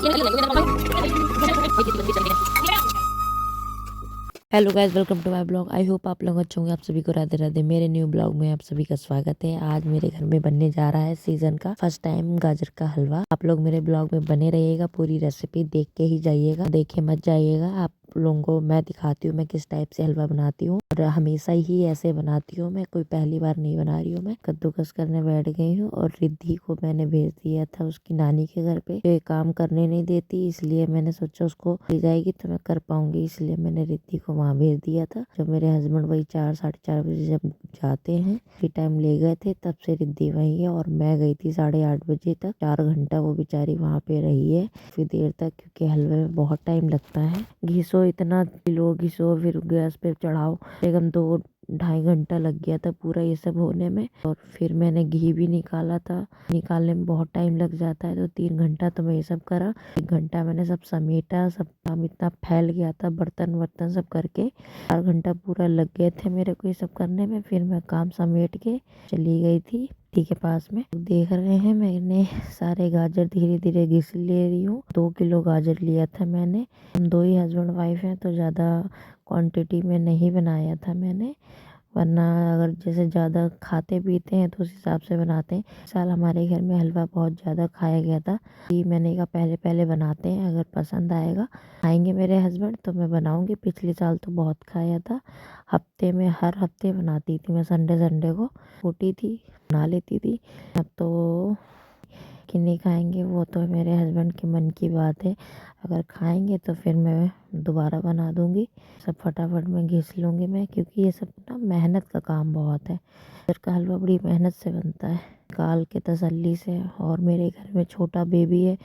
Hello guys, welcome to my blog. I hope आप लोग अच्छे होंगे। आप सभी को राधे राधे। मेरे न्यू ब्लॉग में आप सभी का स्वागत है। आज मेरे घर में बनने जा रहा है सीजन का फर्स्ट टाइम गाजर का हलवा। आप लोग मेरे ब्लॉग में बने रहिएगा, पूरी रेसिपी देख के ही जाइएगा, देखे मत जाइएगा। आप लोगों को मैं दिखाती हूँ मैं किस टाइप से हलवा बनाती हूँ, और हमेशा ही ऐसे बनाती हूँ मैं, कोई पहली बार नहीं बना रही हूँ। मैं कद्दूकस करने बैठ गई हूँ और रिद्धि को मैंने भेज दिया था उसकी नानी के घर पे। ये काम करने नहीं देती, इसलिए मैंने सोचा उसको ले जाएगी तो मैं कर पाऊंगी, इसलिए मैंने रिद्धि को वहाँ भेज दिया था। जब मेरे हस्बैंड वही 4-4:30 बजे जब जाते हैं, फिर टाइम ले गए थे, तब से रिद्धि वही है और मैं गई थी 8:30 बजे तक। 4 घंटा वो बेचारी वहाँ पे रही है फिर देर तक, क्योंकि हलवे में बहुत टाइम लगता है। घिसो इतना किलो घिसो, फिर गैस पे चढ़ाओ, एकदम 2-2.5 घंटा लग गया था पूरा ये सब होने में। और फिर मैंने घी भी निकाला था, निकालने में बहुत टाइम लग जाता है, तो 3 घंटा तो मैं ये सब करा। 1 घंटा मैंने सब समेटा, सब काम इतना फैल गया था, बर्तन वर्तन सब करके 4 घंटा पूरा लग गए थे मेरे को ये सब करने में। फिर मैं काम समेट के चली गई थी टी के पास में। देख रहे हैं मैंने सारे गाजर धीरे धीरे घिस ले रही हूँ। 2 किलो गाजर लिया था मैंने। हम 2 ही हस्बैंड वाइफ हैं, तो ज़्यादा क्वांटिटी में नहीं बनाया था मैंने, वरना अगर जैसे ज़्यादा खाते पीते हैं तो उस हिसाब से बनाते हैं। इस साल हमारे घर में हलवा बहुत ज़्यादा खाया गया था, कि मैंने कहा पहले पहले बनाते हैं, अगर पसंद आएगा खाएंगे मेरे हस्बैंड तो मैं बनाऊंगी। पिछले साल तो बहुत खाया था, हफ्ते में हर हफ्ते बनाती थी मैं, संडे संडे को छोटी थी बना लेती थी। अब तो कि नहीं खाएंगे वो तो मेरे हस्बैंड के मन की बात है, अगर खाएंगे तो फिर मैं दोबारा बना दूंगी। सब फटाफट में घिस लूंगी मैं, क्योंकि ये सब ना मेहनत का काम बहुत है। गाजर का हलवा बड़ी मेहनत से बनता है, काल के तसल्ली से। और मेरे घर में छोटा बेबी है,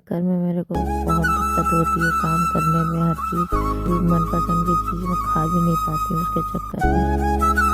घर में मेरे को बहुत दिक्कत होती है काम करने में। हर चीज़ मनपसंद की चीज़ मैं खा भी नहीं पाती हूँ उसके चक्कर में।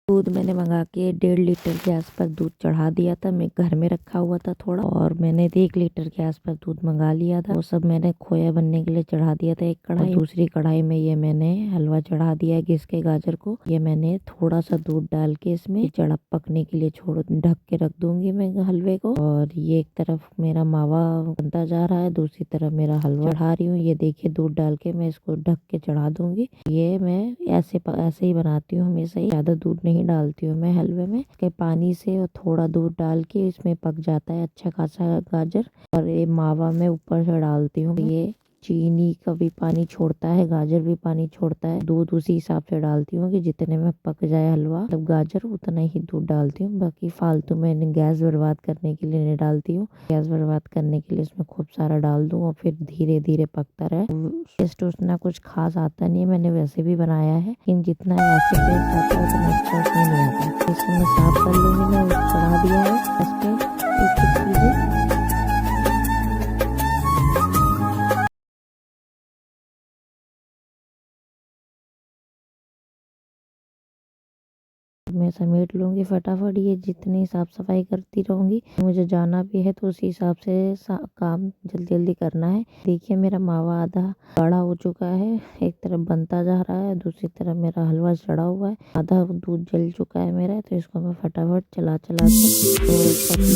दूध मैंने मंगा के 1.5 लीटर के आसपास दूध चढ़ा दिया था। मैं घर में रखा हुआ था थोड़ा, और मैंने 1 लीटर के आसपास दूध मंगा लिया था। वो सब मैंने खोया बनने के लिए चढ़ा दिया था एक कढ़ाई। दूसरी कढ़ाई में ये मैंने हलवा चढ़ा दिया है घिस के गाजर को। ये मैंने थोड़ा सा दूध डाल के इसमें चढ़ा पकने के लिए छोड़ ढक के रख दूंगी मैं हलवे को। और ये एक तरफ मेरा मावा बनता जा रहा है, दूसरी तरफ मेरा हलवा चढ़ा रही हूँ। ये देखिए दूध डाल के मैं इसको ढक के चढ़ा दूंगी। ये मैं ऐसे ही बनाती हूँ हमेशा ही, ज्यादा दूध नहीं डालती हूँ मैं हलवे में। इसके पानी से और थोड़ा दूध डाल के इसमें पक जाता है अच्छा खासा गाजर। और ये मावा मैं ऊपर से डालती हूँ। ये चीनी का भी पानी छोड़ता है, गाजर भी पानी छोड़ता है। दूध उसी हिसाब से डालती हूँ कि जितने में पक जाए हलवा, मतलब गाजर, उतना ही दूध डालती हूँ। बाकी फालतू मैंने गैस बर्बाद करने के लिए नहीं डालती हूँ। गैस बर्बाद करने के लिए इसमें खूब सारा डाल दूँ और फिर धीरे धीरे पकता रहे। टेस्ट उतना कुछ खास आता नहीं है, मैंने वैसे भी बनाया है, लेकिन जितना ऐसे टेस्ट आता है उतना अच्छा उसमें नहीं आता। इसको मैं साफ कर लूंगी। मैं चढ़ा दिया है इस पे एक एक चीजें। मैं समेट लूंगी फटाफट। ये जितनी साफ सफाई करती रहूंगी, मुझे जाना भी है तो उसी हिसाब से काम जल्दी जल्दी करना है। देखिए मेरा मावा आधा गाढ़ा हो चुका है, एक तरफ बनता जा रहा है, दूसरी तरफ मेरा हलवा चढ़ा हुआ है, आधा दूध जल चुका है मेरा। तो इसको मैं फटाफट चला चला के तो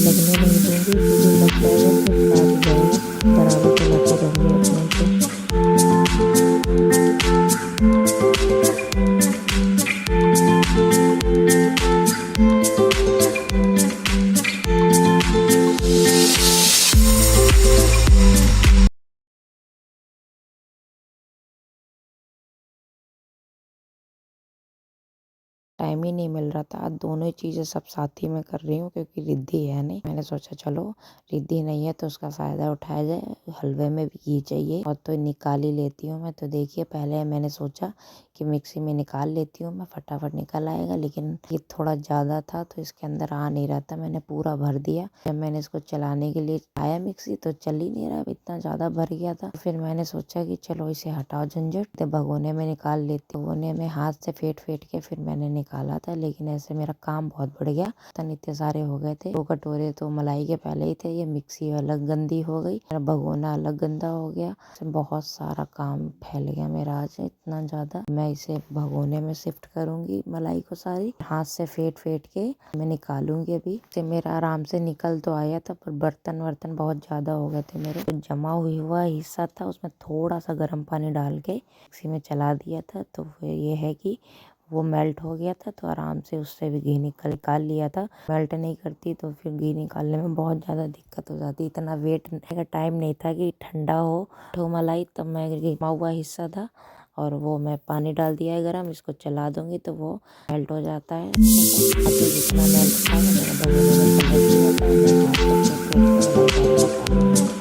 लगने नहीं दूंगी, क्योंकि लग जाएगा फिर खराब हो जाएगा। बराबर चलाते रहूंगी अपने से। टाइम ही नहीं मिल रहा था। आज दोनों ही चीज़ें सब साथ ही में कर रही हूँ क्योंकि रिद्धि है नहीं। मैंने सोचा चलो रिद्धि नहीं है तो उसका फ़ायदा उठाया जाए। हलवे में भी घी चाहिए और तो निकाल ही लेती हूँ मैं। तो देखिए पहले मैंने सोचा कि मिक्सी में निकाल लेती हूँ मैं, फटाफट निकल आएगा, लेकिन ये थोड़ा ज़्यादा था तो इसके अंदर आ नहीं रहा था। मैंने पूरा भर दिया। जब मैंने इसको चलाने के लिए आया मिक्सी तो चल ही नहीं रहा, इतना ज़्यादा भर गया था। फिर मैंने सोचा कि चलो इसे हटाओ झंझट, तो भगोने में निकाल लेती। भगोने में हाथ से फेंट फेंट के फिर मैंने निकाला था, लेकिन ऐसे मेरा काम बहुत बढ़ गया। तन इतने सारे हो गए थे। 2 कटोरे तो मलाई के पहले ही थे। ये मिक्सी अलग गंदी हो गई, मेरा भगोना अलग गंदा हो गया। बहुत सारा काम फैल गया मेरा आज इतना ज़्यादा। मैं इसे भगोने में शिफ्ट करूंगी मलाई को सारी, हाथ से फेंट फेंट के मैं निकालूंगी। अभी से मेरा आराम से निकल तो आया था, पर बर्तन वर्तन बहुत ज़्यादा हो गए थे मेरे। तो जमा हुआ हिस्सा था उसमें थोड़ा सा गर्म पानी डाल के मिक्सी में चला दिया था, तो फिर ये है कि वो मेल्ट हो गया था। तो आराम से उससे भी घी निकाल लिया था। मेल्ट नहीं करती तो फिर घी निकालने में बहुत ज़्यादा दिक्कत हो जाती। इतना वेट का टाइम नहीं था कि ठंडा हो तो मलाई, तब मैं जमा हुआ हिस्सा था और वो मैं पानी डाल दिया है गरम। इसको चला दूंगी तो वो मेल्ट हो जाता है। तो जितना मेल्ट था मैंने भगोने में पलट दिया था। मैं हाथ से फेंट फेंट के मलाई बाहर निकालूंगी।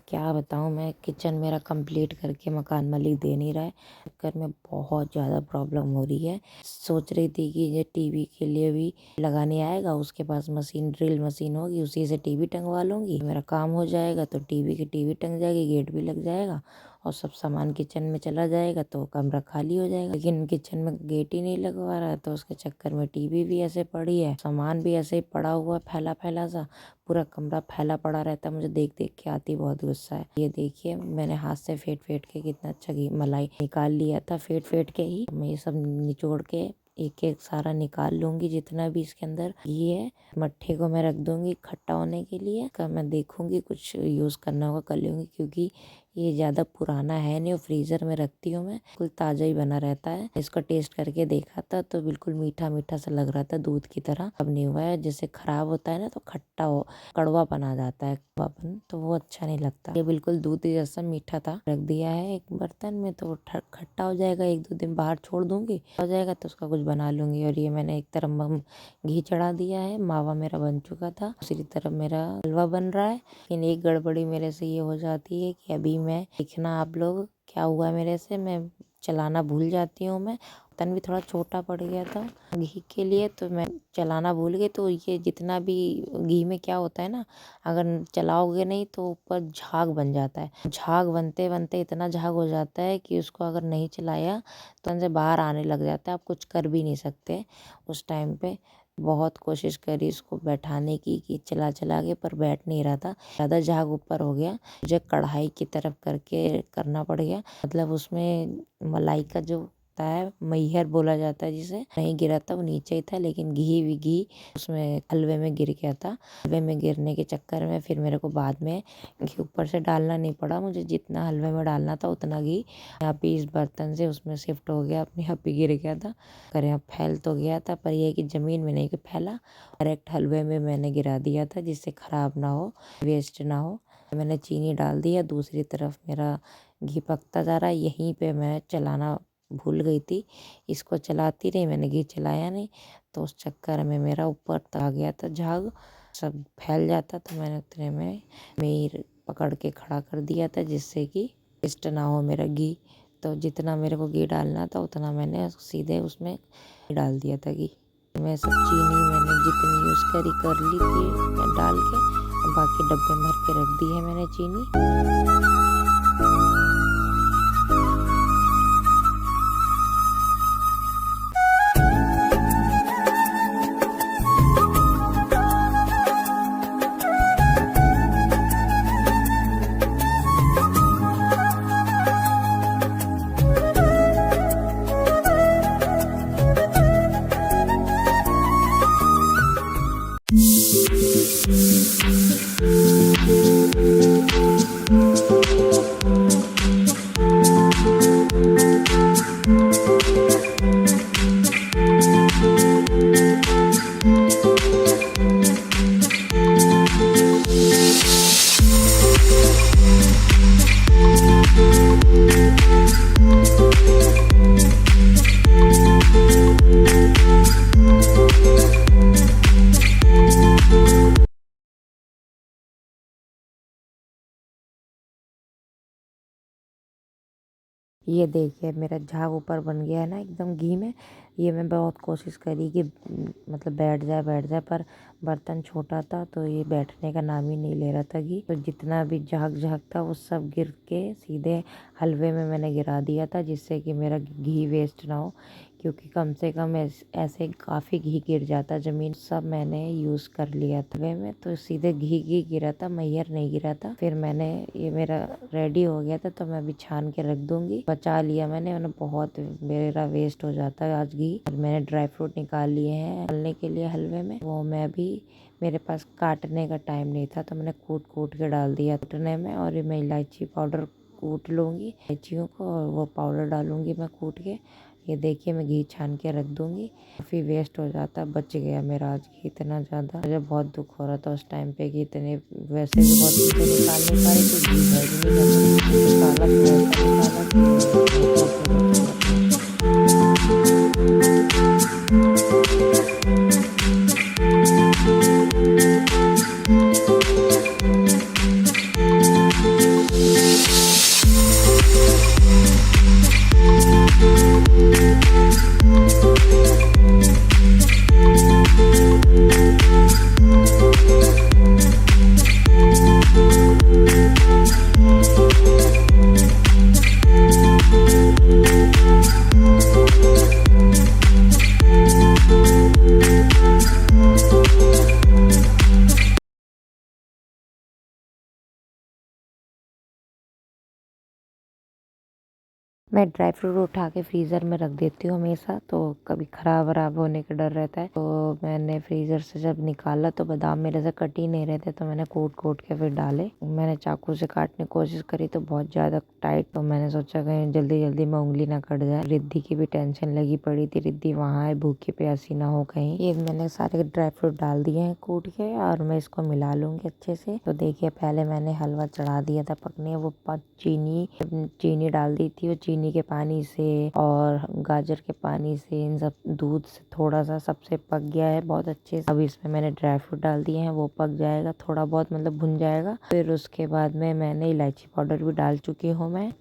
क्या बताऊँ, मैं किचन मेरा कंप्लीट करके मकान मालिक दे नहीं रहा है। चक्कर में बहुत ज़्यादा प्रॉब्लम हो रही है। सोच रही थी कि ये टीवी के लिए भी लगाने आएगा, उसके पास मशीन, ड्रिल मशीन होगी, उसी से टीवी टंगवा लूँगी। मेरा काम हो जाएगा तो टीवी की टीवी टंग जाएगी, गेट भी लग जाएगा और सब सामान किचन में चला जाएगा तो कमरा खाली हो जाएगा। लेकिन किचन में गेट ही नहीं लगवा रहा है, तो उसके चक्कर में टीवी भी ऐसे पड़ी है, सामान भी ऐसे ही पड़ा हुआ फैला फैला सा, पूरा कमरा फैला पड़ा रहता है। मुझे देख देख के आती बहुत गुस्सा है। ये देखिए मैंने हाथ से फेंट फेंट के कितना अच्छा घी मलाई निकाल लिया था, फेंट फेंट के ही। मैं ये सब निचोड़ के एक एक सारा निकाल लूंगी, जितना भी इसके अंदर घी है। मट्ठे को मैं रख दूंगी खट्टा होने के लिए। कल मैं देखूंगी कुछ यूज करना होगा कर लूंगी, क्योंकि ये ज़्यादा पुराना है नहीं और फ्रीज़र में रखती हूँ मैं, बिल्कुल ताज़ा ही बना रहता है। इसको टेस्ट करके देखा था तो बिल्कुल मीठा मीठा सा लग रहा था, दूध की तरह। अब नहीं हुआ है, जैसे खराब होता है ना तो खट्टा हो, कड़वापन आ जाता है, कड़वापन, तो वो अच्छा नहीं लगता। ये बिल्कुल दूध जैसा मीठा था। रख दिया है एक बर्तन में तो खट्टा हो जाएगा। 1-2 दिन बाहर छोड़ दूंगी, हो जाएगा तो उसका कुछ बना लूंगी। और ये मैंने एक तरफ घी चढ़ा दिया है, मावा मेरा बन चुका था, दूसरी तरफ मेरा हलवा बन रहा है। लेकिन एक गड़बड़ी मेरे से ये हो जाती है कि अभी मैं, देखना आप लोग क्या हुआ मेरे से, मैं चलाना भूल जाती हूँ। मैं बर्तन भी थोड़ा छोटा पड़ गया था घी के लिए, तो मैं चलाना भूल गई। तो ये जितना भी घी में क्या होता है ना, अगर चलाओगे नहीं तो ऊपर झाग बन जाता है। झाग बनते बनते इतना झाग हो जाता है कि उसको अगर नहीं चलाया तो अंदर से बाहर आने लग जाता है। आप कुछ कर भी नहीं सकते उस टाइम पे। बहुत कोशिश करी इसको बैठाने की कि चला चला के, पर बैठ नहीं रहा था। ज़्यादा झाग ऊपर हो गया, मुझे कढ़ाई की तरफ करके करना पड़ गया। मतलब उसमें मलाई का जो होता है, मैहर बोला जाता है जिसे, नहीं गिरा था, वो नीचे ही था, लेकिन घी उसमें हलवे में गिर गया था। हलवे में गिरने के चक्कर में फिर मेरे को बाद में घी ऊपर से डालना नहीं पड़ा। मुझे जितना हलवे में डालना था उतना घी यहाँ पे इस बर्तन से उसमें शिफ्ट हो गया, अपने आप ही गिर गया था। कर यहाँ फैल तो गया था, पर यह कि ज़मीन में नहीं फैला, डायरेक्ट हलवे में मैंने गिरा दिया था, जिससे ख़राब ना हो, वेस्ट ना हो। मैंने चीनी डाल दिया, दूसरी तरफ मेरा घी पकता जा रहा है। यहीं पे मैं चलाना भूल गई थी, इसको चलाती रही, मैंने घी चलाया नहीं, तो उस चक्कर में मेरा ऊपर तक आ गया था झाग, सब फैल जाता। तो मैंने उतने में मैं पकड़ के खड़ा कर दिया था, जिससे कि वेस्ट ना हो मेरा घी। तो जितना मेरे को घी डालना था उतना मैंने सीधे उसमें डाल दिया था घी। मैं सब चीनी मैंने जितनी यूज़ कर ली थी डाल के, बाकी डब्बे में भर के रख दी है मैंने चीनी। ये देखिए मेरा झाग ऊपर बन गया है ना एकदम घी में। ये मैं बहुत कोशिश करी कि मतलब बैठ जाए पर बर्तन छोटा था तो ये बैठने का नाम ही नहीं ले रहा था घी। तो जितना भी झाग था वो सब गिर के सीधे हलवे में मैंने गिरा दिया था, जिससे कि मेरा घी वेस्ट ना हो, क्योंकि कम से कम ऐसे काफ़ी घी गिर जाता ज़मीन। सब मैंने यूज़ कर लिया था हलवे में, तो सीधे घी गिरा था, मैयर नहीं गिरा था। फिर मैंने ये मेरा रेडी हो गया था तो मैं अभी छान के रख दूंगी। बचा लिया मैंने, वरना बहुत मेरा वेस्ट हो जाता है आज घी। और मैंने ड्राई फ्रूट निकाल लिए हैं डालने के लिए हलवे में। वो मैं भी, मेरे पास काटने का टाइम नहीं था तो मैंने कूट के डाल दिया कूटने में। और ये मैं इलायची पाउडर कूट लूँगी इलायचियों को, और वो पाउडर डालूंगी मैं कूट के। ये देखिए मैं घी छान के रख दूंगी। काफ़ी वेस्ट हो जाता, बच गया मेरा आज घी इतना ज़्यादा। मुझे बहुत दुख हो रहा था उस टाइम पे कि इतने, वैसे भी बहुत चीज़ें निकाल नहीं पा रही, तो घी है भी नहीं मैं ड्राई फ्रूट उठा के फ्रीज़र में रख देती हूँ हमेशा, तो कभी ख़राब वराब होने का डर रहता है। तो मैंने फ्रीज़र से जब निकाला तो बादाम मेरे से कट ही नहीं रहे थे, तो मैंने कूट के फिर डाले। मैंने चाकू से काटने की कोशिश करी तो बहुत ज़्यादा टाइट, तो मैंने सोचा कहीं जल्दी में उंगली ना कट जाए। रिद्धि की भी टेंशन लगी पड़ी थी, रिद्धि वहाँ है, भूखी प्यासी ना हो कहीं। ये मैंने सारे ड्राई फ्रूट डाल दिए हैं कूट के, और मैं इसको मिला लूँगी अच्छे से। तो देखिए पहले मैंने हलवा चढ़ा दिया था पकने, वो चीनी डाल दी थी। वो चीनी के पानी से और गाजर के पानी से, इन सब दूध से थोड़ा सा सबसे पक गया है बहुत अच्छे से। अब इसमें मैंने ड्राई फ्रूट डाल दिए हैं, वो पक जाएगा थोड़ा बहुत, मतलब भुन जाएगा। फिर उसके बाद में मैंने इलायची पाउडर भी डाल चुकी हूँ मैं।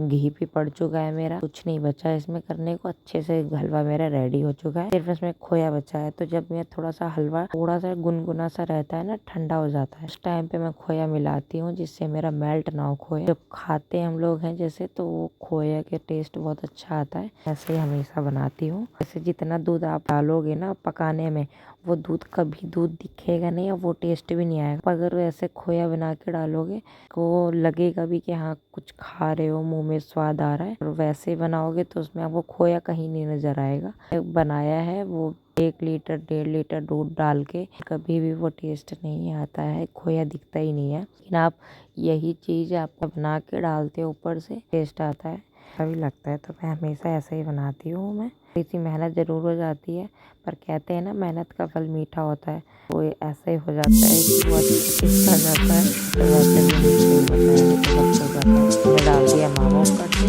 घी भी पड़ चुका है मेरा, कुछ नहीं बचा इसमें करने को। अच्छे से हलवा मेरा रेडी हो चुका है, सिर्फ इसमें खोया बचा है। तो जब मैं थोड़ा सा हलवा थोड़ा सा गुनगुना सा रहता है ना, ठंडा हो जाता है, उस टाइम पे मैं खोया मिलाती हूँ, जिससे मेरा मेल्ट ना हो खोया। जब खाते हम लोग हैं जैसे, तो वो खोया के टेस्ट बहुत अच्छा आता है। ऐसे ही हमेशा बनाती हूँ। जैसे जितना दूध आप डालोगे ना पकाने में, वो दूध कभी दूध दिखेगा नहीं और वो टेस्ट भी नहीं आएगा। अगर ऐसे खोया बना के डालोगे तो लगेगा भी कि हाँ कुछ खा रहे हो, मुंह में स्वाद आ रहा है। और वैसे बनाओगे तो उसमें आपको खोया कहीं नहीं नजर आएगा। बनाया है वो 1 लीटर 1.5 लीटर दूध डाल के, कभी भी वो टेस्ट नहीं आता है, खोया दिखता ही नहीं है। लेकिन आप यही चीज़ आप बना के डालते हो ऊपर से, टेस्ट आता है, अच्छा भी लगता है। तो मैं हमेशा ऐसे ही बनाती हूँ। मैं इसी मेहनत ज़रूर हो जाती है, पर कहते हैं ना मेहनत का फल मीठा होता है। वो ऐसा ही हो जाता है कि वो टेस्ट आ जाता है। तो वैसे भी नहीं होता है, तो सब हो जाता है। मैं डाल दिया मावा ऊपर से।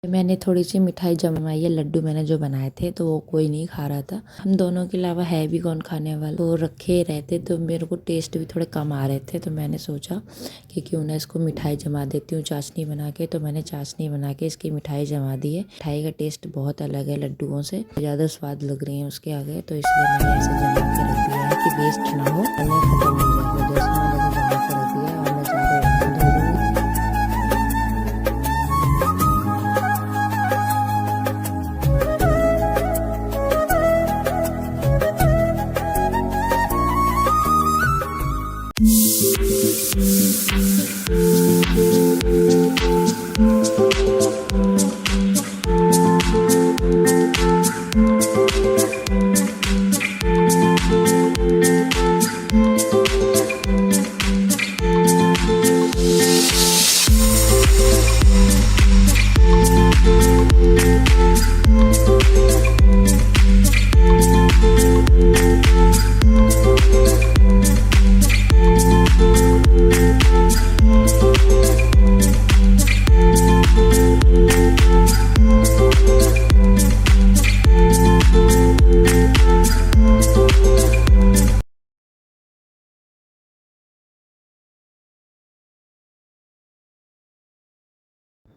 मैंने थोड़ी सी मिठाई जमाई है, लड्डू मैंने जो बनाए थे तो वो कोई नहीं खा रहा था। हम दोनों के अलावा है भी कौन खाने वाला, तो रखे रहते तो मेरे को टेस्ट भी थोड़े कम आ रहे थे। तो मैंने सोचा कि क्यों ना इसको मिठाई जमा देती हूँ चाशनी बना के। तो मैंने चाशनी बना के इसकी मिठाई जमा दी है। मिठाई का टेस्ट बहुत अलग है लड्डुओं से, ज़्यादा स्वाद लग रही है उसके आगे। तो इसलिए मैंने ऐसे जमा के रख दिया है कि वेस्ट ना हो, खत्म हो जाए। जैसे मैंने जमा के रख दिया और मैं सारे धो दूँगी।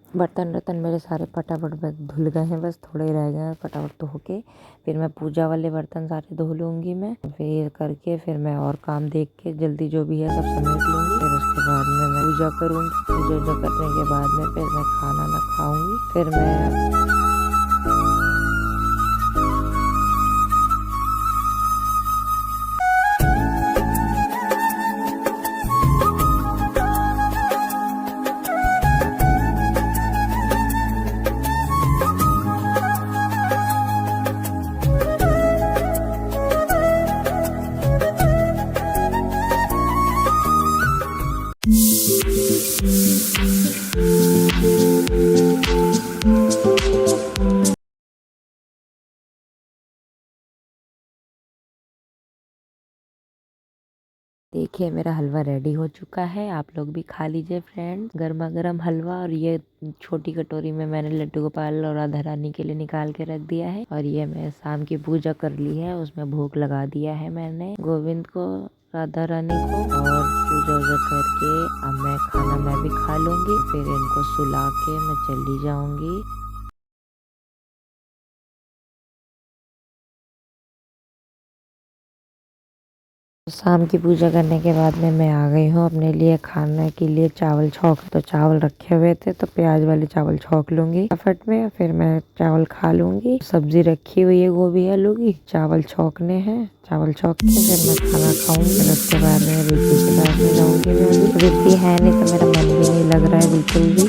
बर्तन वर्तन मेरे सारे फटाफट बस धुल गए हैं, बस थोड़े ही रह गए हैं फटाफट धो के। फिर मैं पूजा वाले बर्तन सारे धो लूँगी मैं, फिर करके फिर मैं और काम देख के जल्दी जो भी है सब समेट लूँगी। फिर उसके बाद में मैं पूजा करूँगी। पूजा करने के बाद में फिर मैं खाना ना खाऊँगी। फिर मैं देखिए मेरा हलवा रेडी हो चुका है। आप लोग भी खा लीजिए फ्रेंड्स, गर्मा गर्म हलवा। और ये छोटी कटोरी में मैंने लड्डू गोपाल और राधा रानी के लिए निकाल के रख दिया है। और ये मैं शाम की पूजा कर ली है, उसमें भोग लगा दिया है मैंने गोविंद को, राधा रानी को। और पूजा वूजा करके अब मैं खाना मैं भी खा लूंगी। फिर इनको सुला के मैं चली जाऊंगी। शाम की पूजा करने के बाद में मैं आ गई हूँ अपने लिए खाने के लिए चावल छौंक। तो चावल रखे हुए थे तो प्याज वाले चावल छौंक लूंगी फटाफट में, फिर मैं चावल खा लूंगी। सब्जी रखी हुई है गोभी आलू की, चावल छौंकने हैं। चावल छौंक के फिर मैं खाना खाऊंगी। फिर उसके बाद में रिद्धि के पास में जाऊंगी। रिद्धि है नहीं तो मेरा मन भी नहीं लग रहा है बिल्कुल भी।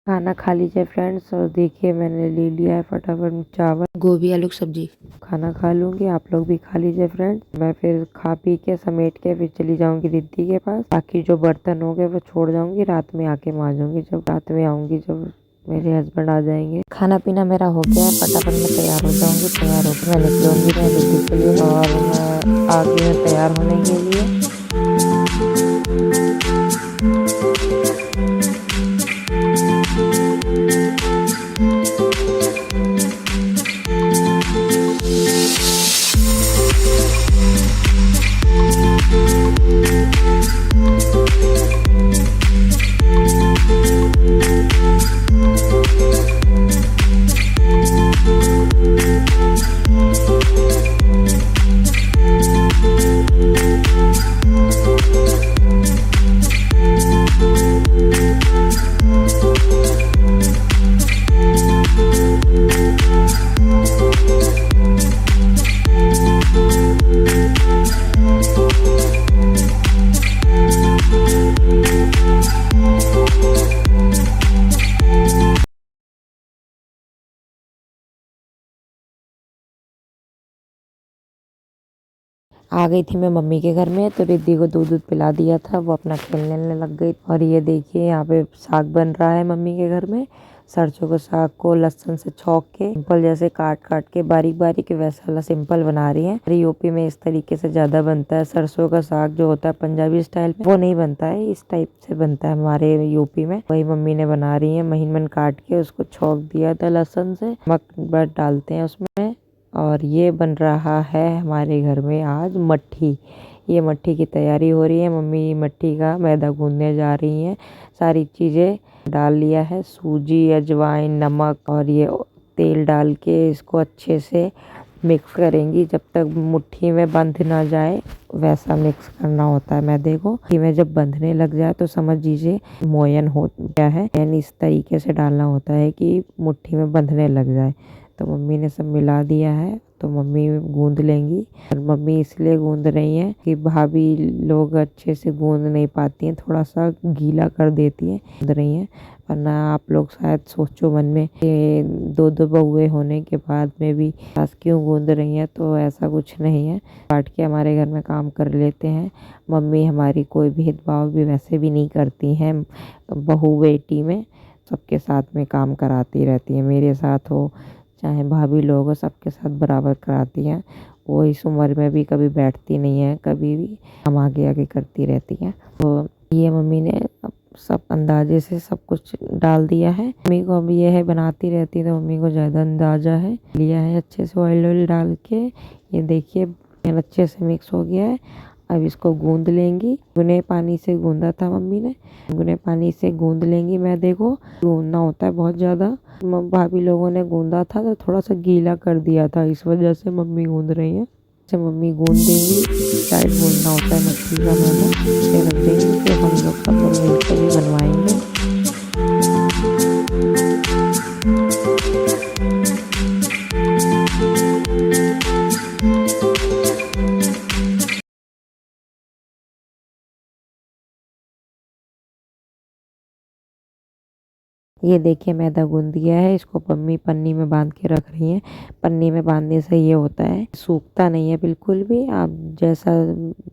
खाना खा लीजिए फ्रेंड्स। और देखिए मैंने ले लिया है फटाफट चावल गोभी आलू की सब्जी। खाना खा लूंगी, आप लोग भी खा लीजिए फ्रेंड्स। मैं फिर खा पी के समेट के फिर चली जाऊंगी रिद्धि के पास। बाकी जो बर्तन हो गए वो छोड़ जाऊंगी, रात में आके मांजूंगी। जब रात में आऊंगी, जब मेरे हस्बैंड आ जाएंगे। खाना पीना मेरा हो गया है, फटाफट मैं तैयार हो जाऊंगी। तैयार होकर मैं निकलूंगी मैं रिद्धि के लिए। और मैं आ गई हूँ तैयार होने के लिए। आ गई थी मैं मम्मी के घर में, तो रिद्धि को दूध पिला दिया था, वो अपना खेलने लग गई। और ये देखिए यहाँ पे साग बन रहा है मम्मी के घर में। सरसों के साग को लहसुन से छौंक के सिंपल जैसे काट काट के बारीक बारीक वैसा वाला सिंपल बना रही है। यूपी में इस तरीके से ज्यादा बनता है सरसों का साग, जो होता है पंजाबी स्टाइल में वो नहीं बनता है, इस टाइप से बनता है हमारे यूपी में। वही मम्मी ने बना रही है, महीन महीन काट के उसको छौंक दिया था लहसुन से, नमक डालते हैं उसमें। और ये बन रहा है हमारे घर में आज मट्ठी। ये मट्ठी की तैयारी हो रही है, मम्मी मट्ठी का मैदा गूंदने जा रही हैं। सारी चीज़ें डाल लिया है, सूजी, अजवाइन, नमक और ये तेल डाल के इसको अच्छे से मिक्स करेंगी जब तक मुट्ठी में बंध ना जाए, वैसा मिक्स करना होता है मैदे को। मुट्ठी में जब बंधने लग जाए तो समझ लीजिए मोयन हो गया है। यानी इस तरीके से डालना होता है कि मुट्ठी में बंधने लग जाए। तो मम्मी ने सब मिला दिया है, तो मम्मी गूंद लेंगी। और मम्मी इसलिए गूंद रही हैं कि भाभी लोग अच्छे से गूंद नहीं पाती हैं, थोड़ा सा गीला कर देती हैं, गूंद रही हैं। वरना आप लोग शायद सोचो मन में कि दो दो बहुए होने के बाद में भी सास क्यों गूंद रही हैं, तो ऐसा कुछ नहीं है। बांट के हमारे घर में काम कर लेते हैं। मम्मी हमारी कोई भेदभाव भी वैसे भी नहीं करती हैं, बहू बेटी में सबके साथ में काम कराती रहती है। मेरे साथ हो चाहे भाभी लोग हो, सबके साथ बराबर कराती हैं। वो इस उम्र में भी कभी बैठती नहीं है, कभी भी हम आगे आगे करती रहती हैं। तो ये मम्मी ने सब अंदाजे से सब कुछ डाल दिया है। मम्मी को अभी यह है बनाती रहती है, तो मम्मी को ज़्यादा अंदाजा है। लिया है अच्छे से ऑयल डाल के, ये देखिए अच्छे से मिक्स हो गया है। अब इसको गूंद लेंगी, गुने पानी से गूंदा था मम्मी ने, गुने पानी से गूंद लेंगी। मैदे को गूंदना होता है बहुत ज़्यादा, भाभी लोगों ने गूंदा था तो थोड़ा सा गीला कर दिया था, इस वजह से मम्मी गूंद रही है। से मम्मी गूंद देंगी, टाइट गूंदना होता है मट्ठी का मैदा, फिर रख देंगी, फिर हम लोग सब लोग मिलकर भी बनवाएंगे। ये देखिए मैदा गूंद दिया है, इसको मम्मी पन्नी में बांध के रख रही हैं। पन्नी में बांधने से ये होता है सूखता नहीं है बिल्कुल भी, आप जैसा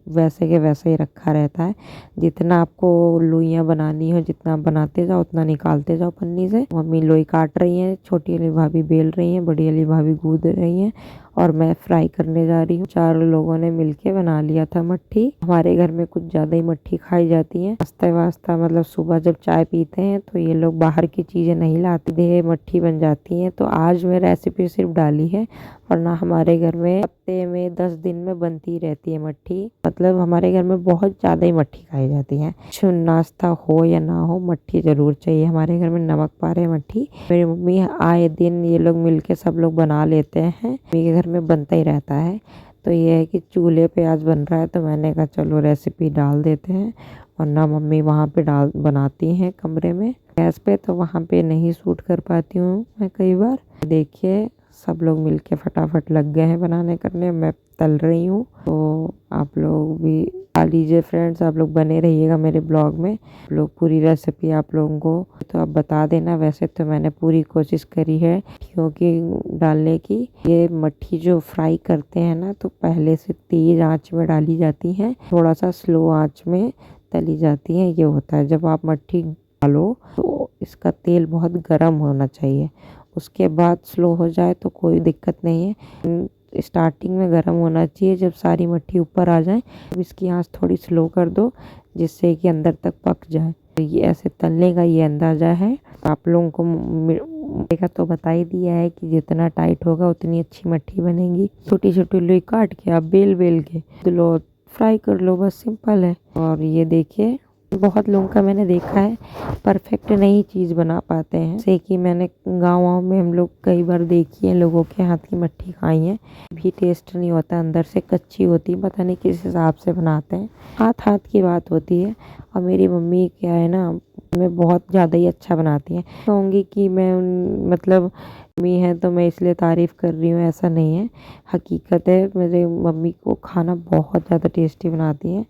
वैसे के वैसे ही रखा रहता है। जितना आपको लोइयाँ बनानी हो, जितना आप बनाते जाओ उतना निकालते जाओ पन्नी से। मम्मी लोई काट रही हैं, छोटी वाली भाभी बेल रही हैं, बड़ी वाली भाभी गूंद रही हैं और मैं फ्राई करने जा रही हूँ। चारों लोगों ने मिलके बना लिया था मट्ठी। हमारे घर में कुछ ज़्यादा ही मट्ठी खाई जाती है। नाश्ता वास्ता मतलब सुबह जब चाय पीते हैं तो ये लोग बाहर की चीज़ें नहीं लाते, दे मट्ठी बन जाती हैं। तो आज मैं रेसिपी सिर्फ डाली है, वरना हमारे घर में हफ्ते में 10 दिन में बनती रहती है मट्ठी। मतलब हमारे घर में बहुत ज़्यादा ही मट्ठी खाई जाती है। नाश्ता हो या ना हो, मट्ठी जरूर चाहिए। हमारे घर में नमक पारे मट्ठी मेरी मम्मी आए दिन ये लोग मिलके सब लोग बना लेते हैं, मम्मी के घर में बनता ही रहता है। तो ये है कि चूल्हे पे आज बन रहा है, तो मैंने कहा चलो रेसिपी डाल देते हैं। वरना मम्मी वहाँ पे बनाती हैं कमरे में गैस पे, तो वहाँ पे नहीं शूट कर पाती हूँ मैं कई बार। देखिए सब लोग मिलके फटाफट लग गए हैं बनाने करने, मैं तल रही हूँ। तो आप लोग भी खा लीजिए फ्रेंड्स, आप लोग बने रहिएगा मेरे ब्लॉग में। लोग पूरी रेसिपी आप लोगों को तो आप बता देना। वैसे तो मैंने पूरी कोशिश करी है क्योंकि डालने की। ये मट्ठी जो फ्राई करते हैं ना, तो पहले से तेज आंच में डाली जाती है, थोड़ा सा स्लो आंच में तली जाती है। ये होता है जब आप मट्ठी डालो तो इसका तेल बहुत गर्म होना चाहिए, उसके बाद स्लो हो जाए तो कोई दिक्कत नहीं है। स्टार्टिंग में गर्म होना चाहिए, जब सारी मट्ठी ऊपर आ जाए तो इसकी आंच थोड़ी स्लो कर दो, जिससे कि अंदर तक पक जाए। तो ये ऐसे तलने का ये अंदाज़ा है। आप लोगों को देखा तो बता ही दिया है कि जितना टाइट होगा उतनी अच्छी मट्ठी बनेगी। छोटी छोटी लोई काट के आप बेल बेल के लो, फ्राई कर लो, बस सिंपल है। और ये देखिए बहुत लोगों का मैंने देखा है परफेक्ट नहीं चीज़ बना पाते हैं, जैसे कि मैंने गाँव में हम लोग कई बार देखी है, लोगों के हाथ की मट्ठी खाई है, भी टेस्ट नहीं होता, अंदर से कच्ची होती है, पता नहीं किस हिसाब से बनाते हैं। हाथ हाथ की बात होती है। और मेरी मम्मी क्या है ना, मैं बहुत ज़्यादा ही अच्छा बनाती हैं। कहूँगी कि मैं मतलब मम्मी है तो मैं इसलिए तारीफ़ कर रही हूँ, ऐसा नहीं है, हकीकत है। मेरे मम्मी को खाना बहुत ज़्यादा टेस्टी बनाती हैं,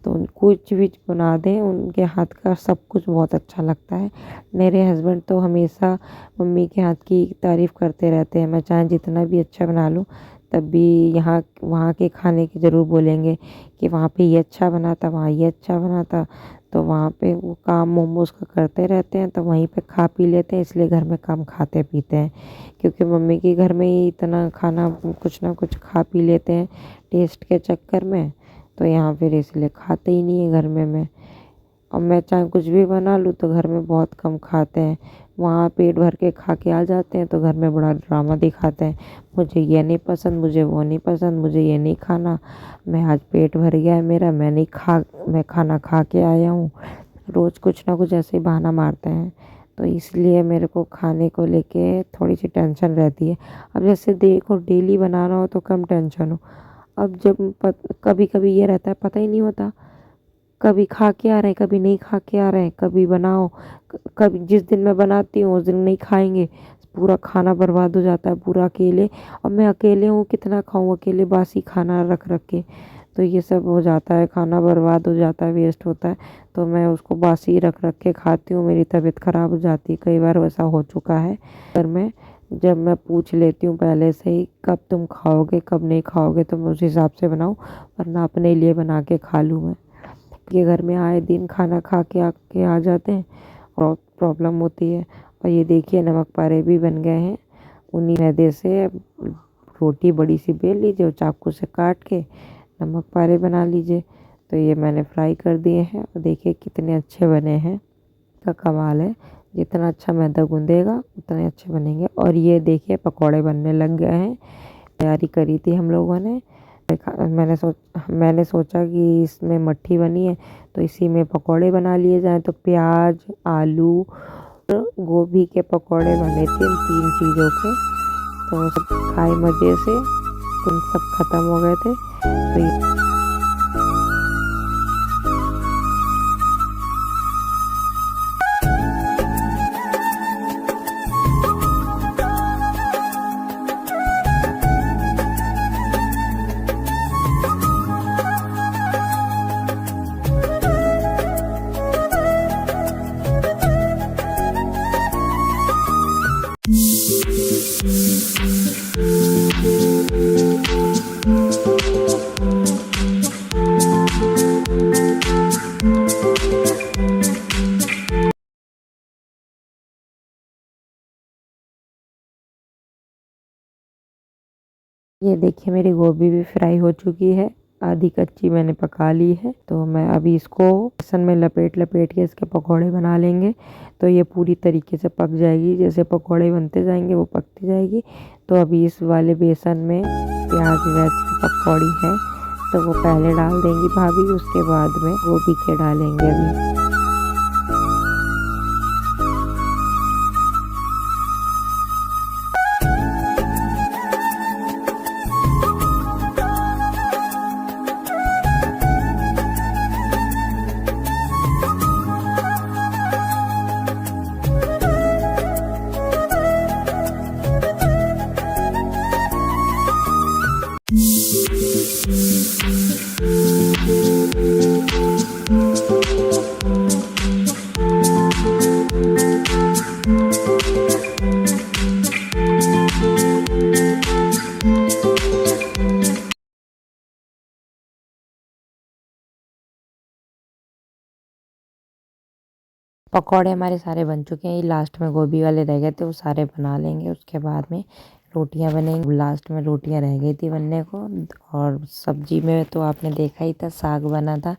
तो कुछ भी बना दें उनके हाथ का सब कुछ बहुत अच्छा लगता है। मेरे हस्बैंड तो हमेशा मम्मी के हाथ की तारीफ़ करते रहते हैं, मैं चाहे जितना भी अच्छा बना लूँ तब भी यहाँ वहाँ के खाने की ज़रूर बोलेंगे कि वहाँ पे ये अच्छा बना था, वहाँ ये अच्छा बना था। तो वहाँ पे वो काम मोमोज़ का करते रहते हैं, तो वहीं पे खा पी लेते हैं, इसलिए घर में कम खाते पीते हैं। क्योंकि मम्मी के घर में ही इतना खाना कुछ ना कुछ खा पी लेते हैं टेस्ट के चक्कर में, तो यहाँ फिर इसलिए खाते ही नहीं है घर में मैं। और मैं चाहे कुछ भी बना लूँ तो घर में बहुत कम खाते हैं। वहाँ पेट भर के खा के आ जाते हैं, तो घर में बड़ा ड्रामा दिखाते हैं, मुझे ये नहीं पसंद, मुझे वो नहीं पसंद, मुझे ये नहीं खाना, मैं आज पेट भर गया है मेरा, मैं खाना खा के आया हूँ। रोज़ कुछ ना कुछ ऐसे ही बहाना मारते हैं। तो इसलिए मेरे को खाने को लेके थोड़ी सी टेंशन रहती है। अब जैसे देखो डेली बनाना हो तो कम टेंशन हो। अब जब कभी कभी ये रहता है, पता ही नहीं होता, कभी खा के आ रहे हैं, कभी नहीं खा के आ रहे हैं, कभी बनाओ, कभी जिस दिन मैं बनाती हूँ उस दिन नहीं खाएंगे, पूरा खाना बर्बाद हो जाता है पूरा अकेले। और मैं अकेले हूँ, कितना खाऊँ अकेले बासी खाना रख रख के, तो ये सब हो जाता है, खाना बर्बाद हो जाता है, वेस्ट होता है। तो मैं उसको बासी रख रख के खाती हूँ, मेरी तबीयत ख़राब हो जाती है, कई बार वैसा हो चुका है। पर मैं जब मैं पूछ लेती हूँ पहले से ही कब तुम खाओगे कब नहीं खाओगे, तो मैं उस हिसाब से बनाऊँ, वरना अपने लिए बना के खा लूँ मैं। ये घर में आए दिन खाना खा के आ जाते हैं और प्रॉब्लम होती है। और ये देखिए नमक पारे भी बन गए हैं। उन्हीं मैदे से रोटी बड़ी सी बेल लीजिए और चाकू से काट के नमक पारे बना लीजिए। तो ये मैंने फ्राई कर दिए हैं और देखिए कितने अच्छे बने हैं। का कमाल है, जितना अच्छा मैदा गूंदेगा उतने अच्छे बनेंगे। और ये देखिए पकौड़े बनने लग गए हैं। तैयारी करी थी हम लोगों ने, मैंने सोचा कि इसमें मट्ठी बनी है तो इसी में पकौड़े बना लिए जाएं। तो प्याज, आलू और गोभी के पकौड़े बने थे इन तीन चीज़ों के। तो सब खाए मज़े से, तुम सब खत्म हो गए थे। तो ये ये देखिए मेरी गोभी भी फ्राई हो चुकी है, आधी कच्ची मैंने पका ली है। तो मैं अभी इसको बेसन में लपेट लपेट के इसके पकौड़े बना लेंगे। तो ये पूरी तरीके से पक जाएगी, जैसे पकौड़े बनते जाएंगे वो पकती जाएगी। तो अभी इस वाले बेसन में प्याज व्याज की पकौड़ी है, तो वो पहले डाल देंगी भाभी, उसके बाद में गोभी के डालेंगे अभी। पकौड़े हमारे सारे बन चुके हैं, ये लास्ट में गोभी वाले रह गए थे, वो सारे बना लेंगे। उसके बाद में रोटियां बनेंगी, लास्ट में रोटियां रह गई थी बनने को। और सब्जी में तो आपने देखा ही था, साग बना था।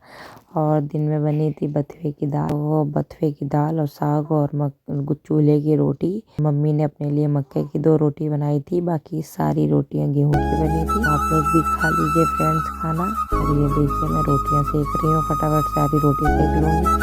और दिन में बनी थी बथुए की दाल, वो बथुए की दाल और साग और चूल्हे की रोटी। मम्मी ने अपने लिए मक्के की 2 रोटी बनाई थी, बाकी सारी रोटियां गेहूं की बनी थी। आप लोग भी खा लीजिए फ्रेंड्स खाना। और ये देखिए मैं रोटियां सेक रही हूँ, फटाफट सारी रोटी सेक लूँगी।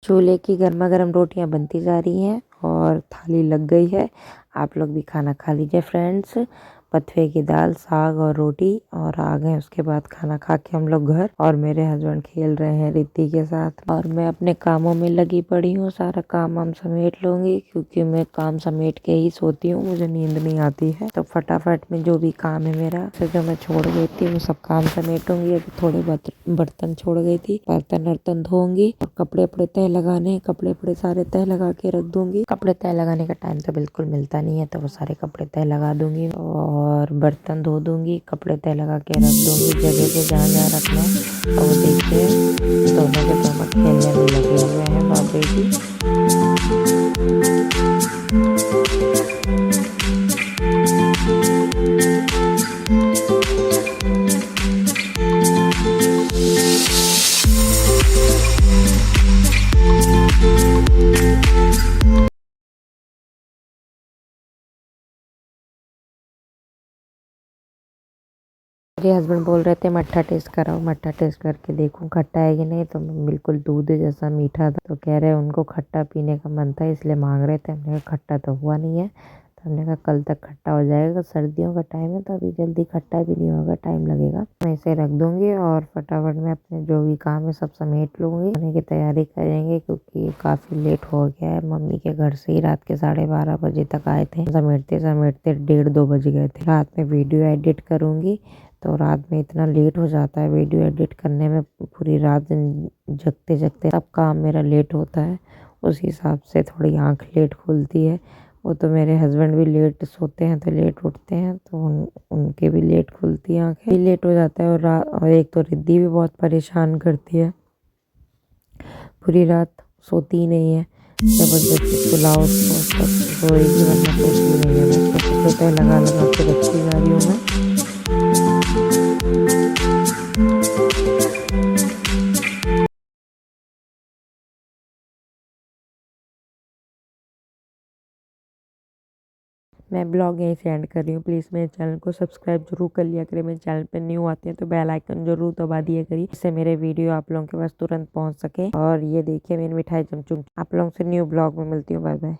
चूल्हे की गर्मा गर्म रोटियां बनती जा रही हैं और थाली लग गई है। आप लोग भी खाना खा लीजिए फ्रेंड्स। पथवे की दाल, साग और रोटी, और आ गए उसके बाद खाना खा के हम लोग घर। और मेरे हस्बैंड खेल रहे हैं रिद्धि के साथ और मैं अपने कामों में लगी पड़ी हूँ। सारा काम हम समेट लूंगी क्योंकि मैं काम समेट के ही सोती हूँ, मुझे नींद नहीं आती है। तो फटाफट में जो भी काम है मेरा, तो जो मैं छोड़ गई थी वो सब काम समेटूंगी। अभी थोड़े बर्तन छोड़ गई थी, बर्तन वर्तन धोऊंगी। और कपड़े वपड़े तय लगाने हैं, कपड़े वपड़े सारे तय लगा के रख दूंगी। कपड़े तय लगाने का टाइम तो बिल्कुल मिलता नहीं है, तो वो सारे कपड़े तय लगा दूंगी और बर्तन धो दूंगी, कपड़े तय लगा के रख दूंगी जगह पे जहाँ जहाँ रखना है। और देखिए दोनों के दोनों खेलने में लगे हुए हैं बाप बेटी। मेरे हस्बैंड बोल रहे थे मट्ठा टेस्ट कराओ, मट्ठा टेस्ट करके देखूं खट्टा है कि नहीं। तो बिल्कुल दूध जैसा मीठा था, तो कह रहे उनको खट्टा पीने का मन था इसलिए मांग रहे थे। हमने कहा खट्टा तो हुआ नहीं है, तो हमने कहा कल तक खट्टा हो जाएगा। सर्दियों का टाइम है तो अभी जल्दी खट्टा भी नहीं होगा, टाइम लगेगा। मैं इसे रख दूंगी और फटाफट में अपने जो भी काम है सब समेट लूंगी, खाने की तैयारी करेंगे क्योंकि काफी लेट हो गया है। मम्मी के घर से ही रात के 12:30 बजे तक आए थे, समेटते समेटते 1:30-2 बज गए थे। रात में वीडियो एडिट करूंगी तो रात में इतना लेट हो जाता है वीडियो एडिट करने में, पूरी रात जगते जगते सब काम मेरा लेट होता है। उस हिसाब से थोड़ी आंख लेट खुलती है। वो तो मेरे हस्बैंड भी लेट सोते हैं तो लेट उठते हैं, तो उनके भी लेट खुलती है, आंखें भी लेट हो जाता है। और एक तो रिद्धि भी बहुत परेशान करती है, पूरी रात सोती ही नहीं है। जबरदस्ती सुलाओ उसको तब रोएगी, वरना सोती नहीं है। मैं उसको कपड़े लगा लगा के रखती जा रही हूँ मैं। मैं ब्लॉग यहीं से एंड कर रही हूँ। प्लीज़ मेरे चैनल को सब्सक्राइब जरूर कर लिया करें। मेरे चैनल पे न्यू आते हैं तो बेल आइकन जरूर दबा दिया करिए, जिससे मेरे वीडियो आप लोगों के पास तुरंत पहुँच सके। और ये देखिए मेरी मिठाई चमचम। आप लोगों से न्यू ब्लॉग में मिलती हूँ। Bye bye.